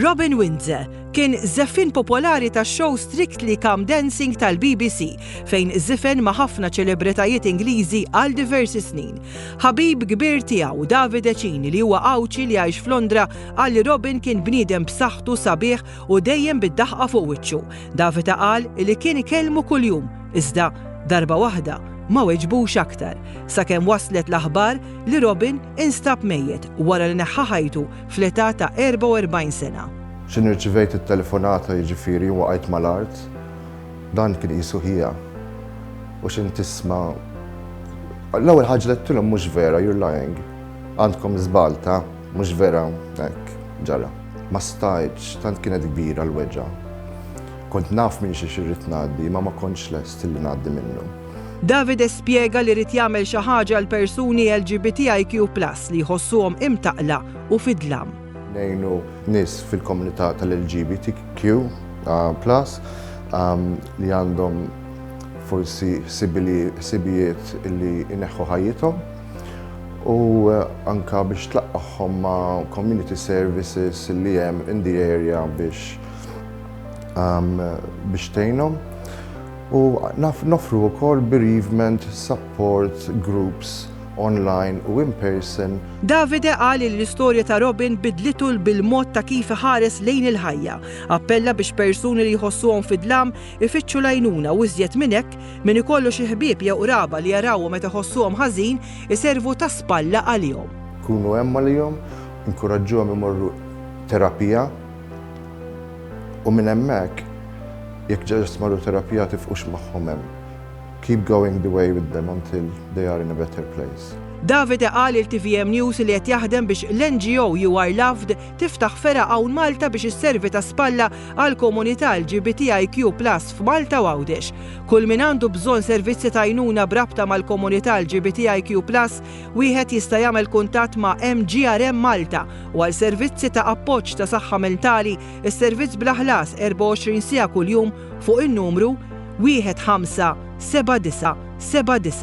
Robin Windsor kien żeffin popolari tax-show Strictly Come Dancing tal-BBC fejn żifen ma' ħafna ċelebritajiet Ingliżi għal diversi snin. Ħabib kbir tiegħu Davide Cini li huwa Awċi li għajx f'Londra qal li Robin kien bniedem b'saħħtu sabiħ u dejjem bid-daħqa fuq wiċċu. Davide qal li kien ikellmu kuljum, iżda darba waħda ma weġbux aktar, sakemm waslet l-aħbar li Robin instab mejjed wara li neħħa ħajtu fl-età ta' 44 sena. X'in irċivejt it-telefonata jiġifieri waqgħet mal-art, dan kien qisu ħija. U x'in tisma' l-ewwel ħaġa li qedtilhom mhux vera, you're lying. Għandkom żbalta, mhux vera, hekk ġara. Ma stajtx, tant kienet kbira l-weġa'. Kont naf minn xi irrid ngħaddi, ma kontx lest li ngħaddi minnu. Davide spjega li rrid jagħmel xi ħaġa l persuni LGBTIQ+ li jħossuhom imtaqla u fidlam. Ngħinu nies fil-komunità tal-LGBTQ+ li għandhom forsi sibijiet li ineħħu ħajjithom u anka biex tlaqqahom ma' community services li hemm in the area biex tgħinhom. U nofru wkoll bereavement support groups online u in person. Davide qal li l-istorja ta' Robin bidlitu bil-mod ta' kif iħares lejn il-ħajja. Appella biex persuni li jħossuhom fidlam ifittxu l-għajnuna u iżjed minn hekk min ikollu xi ħbieb jew qraba li jarawhom meta jħossuhom ħażin iservu ta' spalla għalihom. Kunu hemm għalihom, inkoraġġuhom imorru terapija u minn hemmhekk jekk ġeġ marru terapija tifqux magħhom hemm. Keep going the way with them until they are in a better place. Davide qal il-TVM News li qed jaħdem biex l-NGO You Are Loved tiftaħ fera hawn Malta biex isservi ta' spalla għal komunità LGBTIQ+ f'Malta u Għawdex. Kull min għandu bżonn servizzi ta' għajnuna brabta mal-komunità LGBTIQ+, wieħed jista' jagħmel kuntatt ma' MGRM Malta u għal servizzi ta' appoġġ ta' saħħa mentali is-servizz bla ħlas 24 siegħa kuljum fuq in-numru 157979.